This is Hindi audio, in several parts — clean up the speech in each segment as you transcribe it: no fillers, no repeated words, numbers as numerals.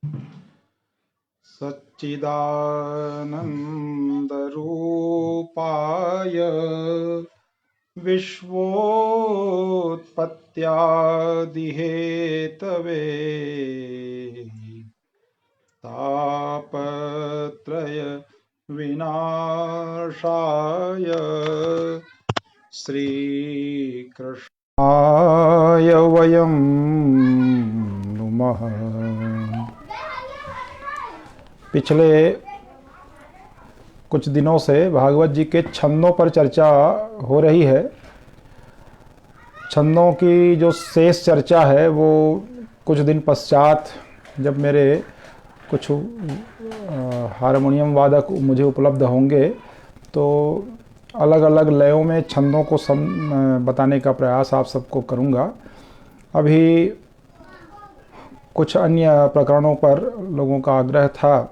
सच्चिदानन्दरूपाय विश्वोत्पत्त्यादिहेतवे तापत्रय विनाशाय श्रीकृष्णाय वयं नुमः। पिछले कुछ दिनों से भागवत जी के छंदों पर चर्चा हो रही है। छंदों की जो शेष चर्चा है वो कुछ दिन पश्चात जब मेरे कुछ हारमोनियम वादक मुझे उपलब्ध होंगे तो अलग अलग लयों में छंदों को बताने का प्रयास आप सबको करूँगा। अभी कुछ अन्य प्रकरणों पर लोगों का आग्रह था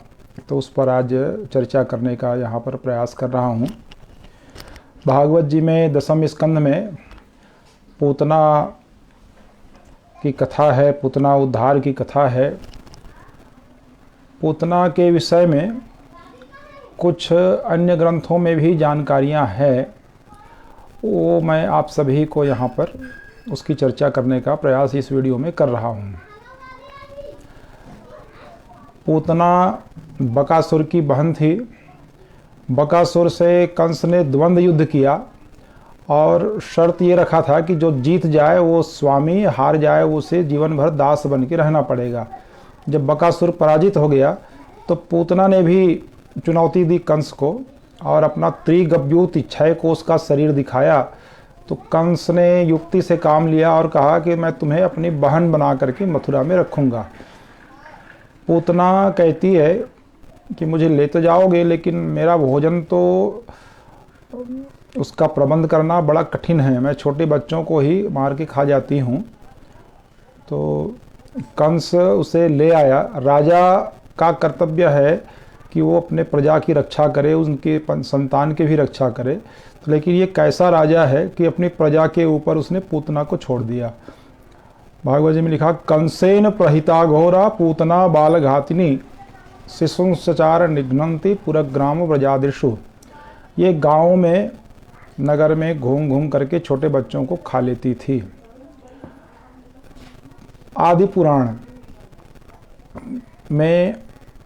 तो उस पर आज चर्चा करने का यहाँ पर प्रयास कर रहा हूँ। भागवत जी में दसम स्कंध में पूतना की कथा है, पूतना उद्धार की कथा है। पूतना के विषय में कुछ अन्य ग्रंथों में भी जानकारियाँ हैं, वो मैं आप सभी को यहाँ पर उसकी चर्चा करने का प्रयास इस वीडियो में कर रहा हूँ। पूतना बकासुर की बहन थी। बकासुर से कंस ने द्वंद्व युद्ध किया और शर्त ये रखा था कि जो जीत जाए वो स्वामी, हार जाए उसे जीवन भर दास बन के रहना पड़ेगा। जब बकासुर पराजित हो गया तो पूतना ने भी चुनौती दी कंस को और अपना त्रिगव्यूत 6 कोष का शरीर दिखाया। तो कंस ने युक्ति से काम लिया और कहा कि मैं तुम्हें अपनी बहन बना करके मथुरा में रखूँगा। पूतना कहती है कि मुझे ले तो जाओगे लेकिन मेरा भोजन तो उसका प्रबंध करना बड़ा कठिन है, मैं छोटे बच्चों को ही मार के खा जाती हूँ। तो कंस उसे ले आया। राजा का कर्तव्य है कि वो अपने प्रजा की रक्षा करे, उनके संतान की भी रक्षा करे। तो लेकिन ये कैसा राजा है कि अपनी प्रजा के ऊपर उसने पूतना को छोड़ दिया। भागवत जी में लिखा, कंसेन प्रहिता घोरा पूतना बाल घातिनी शिशुंसचार निघ्नन्ति पुरग्राम व्रजादिषु। ये गाँव में नगर में घूम घूम करके छोटे बच्चों को खा लेती थी। आदि पुराण में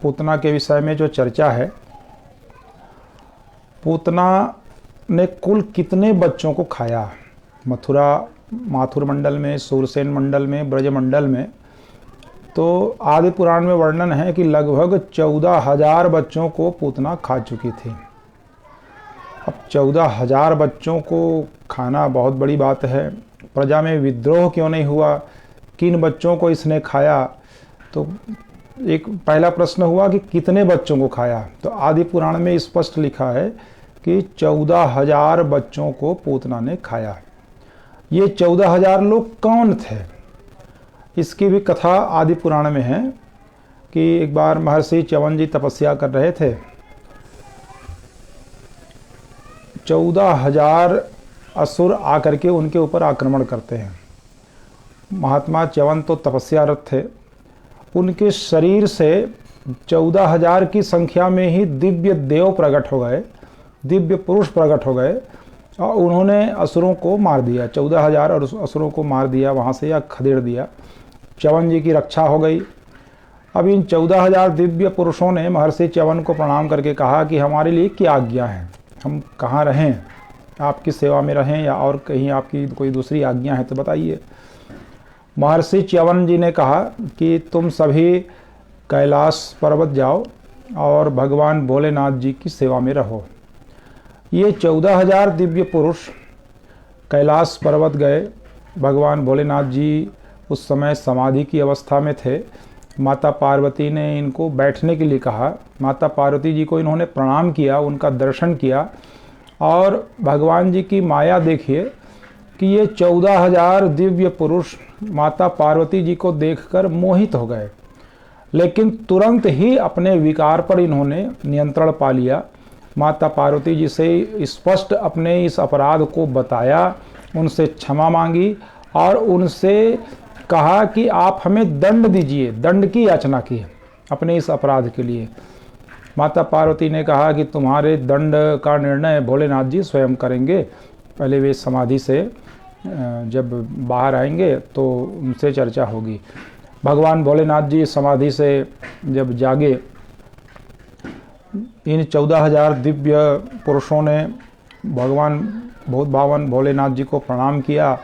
पूतना के विषय में जो चर्चा है, पूतना ने कुल कितने बच्चों को खाया मथुरा माथुर मंडल में, सूरसेन मंडल में, ब्रज मंडल में, तो आदि पुराण में वर्णन है कि लगभग 14,000 बच्चों को पूतना खा चुकी थी। अब 14,000 बच्चों को खाना बहुत बड़ी बात है। प्रजा में विद्रोह क्यों नहीं हुआ, किन बच्चों को इसने खाया? तो एक पहला प्रश्न हुआ कि कितने बच्चों को खाया। तो आदि पुराण में स्पष्ट लिखा है कि 14,000 बच्चों को पूतना ने खाया। ये 14,000 लोग कौन थे, इसकी भी कथा आदि पुराण में है कि एक बार महर्षि च्यवन जी तपस्या कर रहे थे। 14,000 असुर आकर के उनके ऊपर आक्रमण करते हैं। महात्मा च्यवन तो तपस्यारत थे, उनके शरीर से 14,000 की संख्या में ही दिव्य देव प्रकट हो गए, दिव्य पुरुष प्रकट हो गए और उन्होंने असुरों को मार दिया। 14,000 असुरों को मार दिया, वहाँ से या खदेड़ दिया। च्यवन जी की रक्षा हो गई। अब इन 14,000 दिव्य पुरुषों ने महर्षि च्यवन को प्रणाम करके कहा कि हमारे लिए क्या आज्ञा है, हम कहाँ रहें, आपकी सेवा में रहें या और कहीं आपकी कोई दूसरी आज्ञा है तो बताइए। महर्षि च्यवन जी ने कहा कि तुम सभी कैलाश पर्वत जाओ और भगवान भोलेनाथ जी की सेवा में रहो। ये 14,000 दिव्य पुरुष कैलाश पर्वत गए। भगवान भोलेनाथ जी उस समय समाधि की अवस्था में थे। माता पार्वती ने इनको बैठने के लिए कहा। माता पार्वती जी को इन्होंने प्रणाम किया, उनका दर्शन किया और भगवान जी की माया देखिए कि ये 14,000 दिव्य पुरुष माता पार्वती जी को देखकर मोहित हो गए, लेकिन तुरंत ही अपने विकार पर इन्होंने नियंत्रण पा लिया। माता पार्वती जी से स्पष्ट अपने इस अपराध को बताया, उनसे क्षमा मांगी और उनसे कहा कि आप हमें दंड दीजिए, दंड की याचना की। अपने इस अपराध के लिए। माता पार्वती ने कहा कि तुम्हारे दंड का निर्णय भोलेनाथ जी स्वयं करेंगे। पहले वे समाधि से जब बाहर आएंगे तो उनसे चर्चा होगी। भगवान भोलेनाथ जी समाधि से जब जागे, इन 14,000 दिव्य पुरुषों ने भगवान भूत भावन भोलेनाथ जी को प्रणाम किया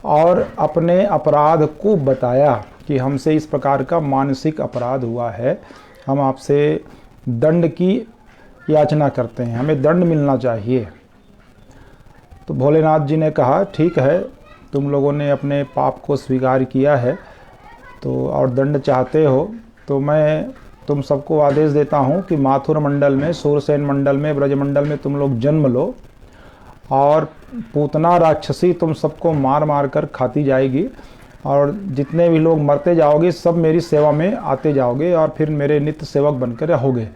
और अपने अपराध को बताया कि हमसे इस प्रकार का मानसिक अपराध हुआ है, हम आपसे दंड की याचना करते हैं, हमें दंड मिलना चाहिए। तो भोलेनाथ जी ने कहा ठीक है, तुम लोगों ने अपने पाप को स्वीकार किया है तो और दंड चाहते हो, तो मैं तुम सबको आदेश देता हूँ कि माथुर मंडल में, सूरसेन मंडल में, ब्रजमंडल में तुम लोग जन्म लो और पूतना राक्षसी तुम सबको मार मार कर खाती जाएगी और जितने भी लोग मरते जाओगे सब मेरी सेवा में आते जाओगे और फिर मेरे नित्य सेवक बनकर रहोगे।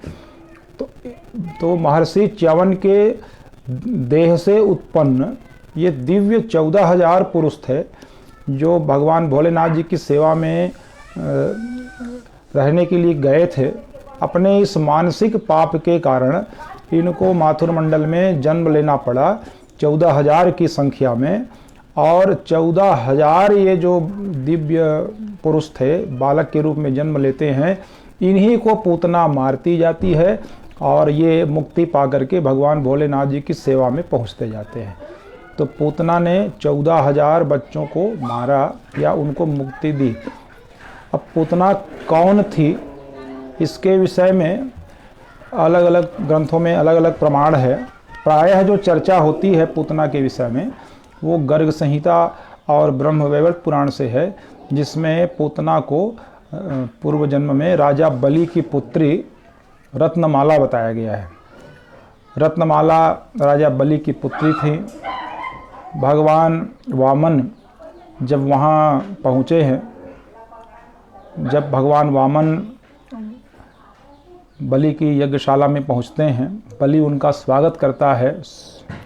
तो महर्षि च्यवन के देह से उत्पन्न ये दिव्य 14,000 पुरुष थे जो भगवान भोलेनाथ जी की सेवा में रहने के लिए गए थे। अपने इस मानसिक पाप के कारण इनको माथुर मंडल में जन्म लेना पड़ा 14,000 की संख्या में, और 14,000 ये जो दिव्य पुरुष थे बालक के रूप में जन्म लेते हैं, इन्हीं को पूतना मारती जाती है और ये मुक्ति पा करके भगवान भोलेनाथ जी की सेवा में पहुंचते जाते हैं। तो पूतना ने 14,000 बच्चों को मारा या उनको मुक्ति दी। अब पूतना कौन थी, इसके विषय में अलग अलग ग्रंथों में अलग अलग प्रमाण है। प्रायः जो चर्चा होती है पूतना के विषय में वो गर्ग संहिता और ब्रह्मवैवर्त पुराण से है, जिसमें पूतना को पूर्व जन्म में राजा बलि की पुत्री रत्नमाला बताया गया है। रत्नमाला राजा बलि की पुत्री थी। भगवान वामन जब वहाँ पहुँचे हैं, जब भगवान वामन बलि की यज्ञशाला में पहुँचते हैं, बलि उनका स्वागत करता है।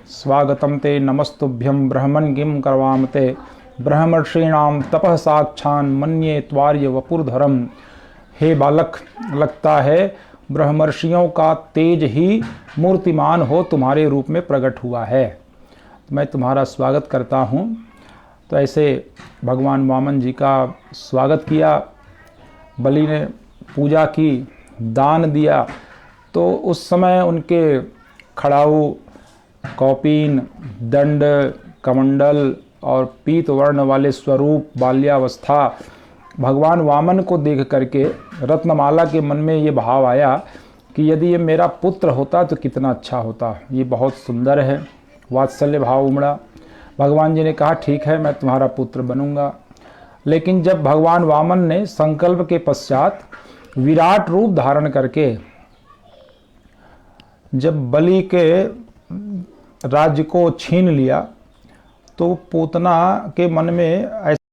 स्वागतम ते नमस्तुभ्यं ब्रह्मन् किं करवाम ते ब्रह्मर्षीणाम तपः साक्षान् मन्ये त्वार्य वपुर्धरम। हे बालक, लगता है ब्रह्मर्षियों का तेज ही मूर्तिमान हो तुम्हारे रूप में प्रकट हुआ है, मैं तुम्हारा स्वागत करता हूँ। तो ऐसे भगवान वामन जी का स्वागत किया। बलि ने पूजा की, दान दिया। तो उस समय उनके खड़ाऊ, कौपीन, दंड, कमंडल और पीत वर्ण वाले स्वरूप, बाल्यावस्था, भगवान वामन को देख करके रत्नमाला के मन में ये भाव आया कि यदि ये मेरा पुत्र होता तो कितना अच्छा होता, ये बहुत सुंदर है। वात्सल्य भाव उमड़ा। भगवान जी ने कहा ठीक है, मैं तुम्हारा पुत्र बनूंगा। लेकिन जब भगवान वामन ने संकल्प के पश्चात विराट रूप धारण करके जब बलि के राज्य को छीन लिया, तो पूतना के मन में